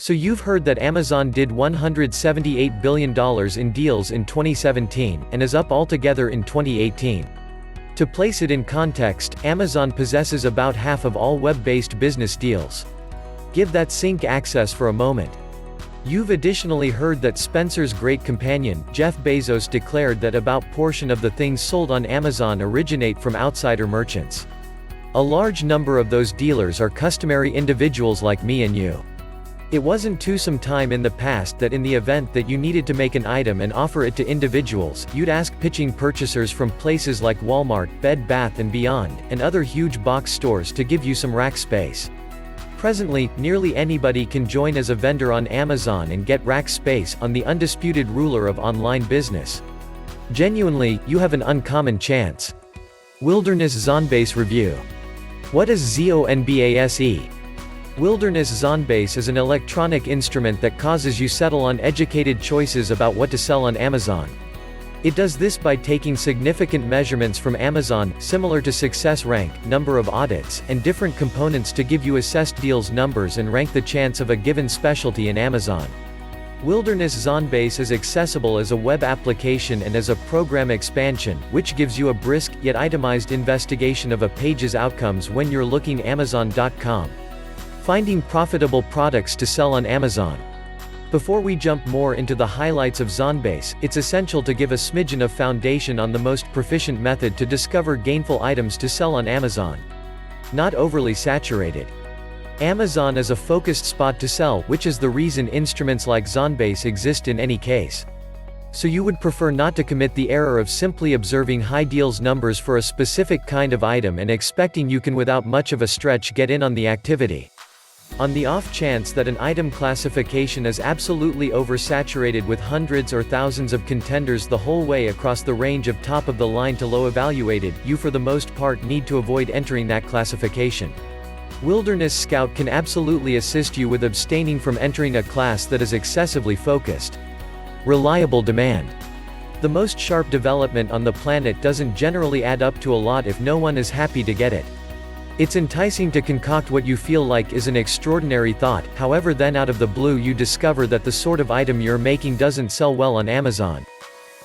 So you've heard that Amazon did $178 billion in deals in 2017, and is up altogether in 2018. To place it in context, Amazon possesses about half of all web-based business deals. Give that sync access for a moment. You've additionally heard that Spencer's great companion, Jeff Bezos, declared that about portion of the things sold on Amazon originate from outsider merchants. A large number of those dealers are customary individuals like me and you. It wasn't too some time in the past that in the event that you needed to make an item and offer it to individuals, you'd ask pitching purchasers from places like Walmart, Bed Bath & Beyond, and other huge box stores to give you some rack space. Presently, nearly anybody can join as a vendor on Amazon and get rack space, on the undisputed ruler of online business. Genuinely, you have an uncommon chance. Wilderness Zonbase Review. What is ZONBASE? Wilderness Zonbase is an electronic instrument that causes you settle on educated choices about what to sell on Amazon. It does this by taking significant measurements from Amazon, similar to success rank, number of audits, and different components to give you assessed deals numbers and rank the chance of a given specialty in Amazon. Wilderness Zonbase is accessible as a web application and as a program expansion, which gives you a brisk, yet itemized investigation of a page's outcomes when you're looking Amazon.com. Finding profitable products to sell on Amazon. Before we jump more into the highlights of Zonbase, it's essential to give a smidgen of foundation on the most proficient method to discover gainful items to sell on Amazon. Not overly saturated. Amazon is a focused spot to sell, which is the reason instruments like Zonbase exist in any case. So you would prefer not to commit the error of simply observing high deals numbers for a specific kind of item and expecting you can without much of a stretch get in on the activity. On the off chance that an item classification is absolutely oversaturated with hundreds or thousands of contenders the whole way across the range of top of the line to low evaluated, you for the most part need to avoid entering that classification. Wilderness Scout can absolutely assist you with abstaining from entering a class that is excessively focused. Reliable demand. The most sharp development on the planet doesn't generally add up to a lot if no one is happy to get it. It's enticing to concoct what you feel like is an extraordinary thought, however then out of the blue you discover that the sort of item you're making doesn't sell well on Amazon.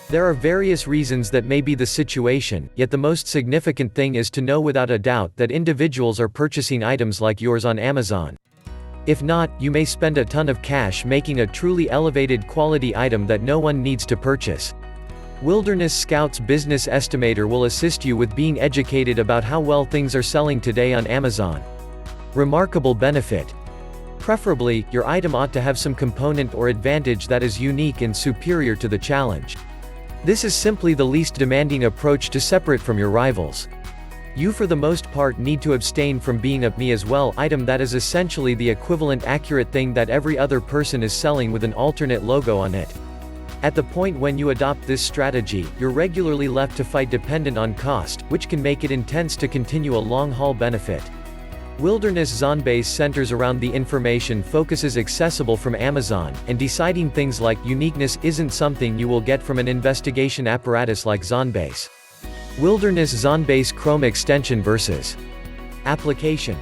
There are various reasons that may be the situation, yet the most significant thing is to know without a doubt that individuals are purchasing items like yours on Amazon. If not, you may spend a ton of cash making a truly elevated quality item that no one needs to purchase. Wilderness Scout's Business Estimator will assist you with being educated about how well things are selling today on Amazon. Remarkable benefit. Preferably, your item ought to have some component or advantage that is unique and superior to the challenge. This is simply the least demanding approach to separate from your rivals. You for the most part need to abstain from being a me as well item that is essentially the equivalent accurate thing that every other person is selling with an alternate logo on it. At the point when you adopt this strategy, you're regularly left to fight dependent on cost, which can make it intense to continue a long-haul benefit. Wilderness Zonbase centers around the information focuses accessible from Amazon, and deciding things like uniqueness isn't something you will get from an investigation apparatus like Zonbase. Wilderness Zonbase Chrome extension versus application.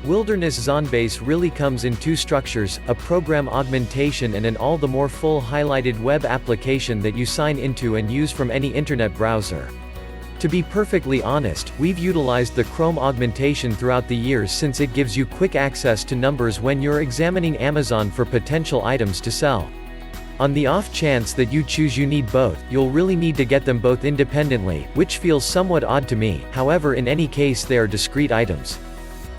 Wilderness Zonbase really comes in two structures, a program augmentation and an all the more full highlighted web application that you sign into and use from any internet browser. To be perfectly honest, we've utilized the Chrome augmentation throughout the years since it gives you quick access to numbers when you're examining Amazon for potential items to sell. On the off chance that you choose you need both, you'll really need to get them both independently, which feels somewhat odd to me, however in any case they are discrete items.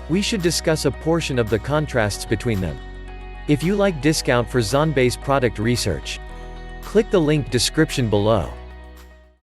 We should discuss a portion of the contrasts between them. If you like discount for Zonbase product research, click the link description below.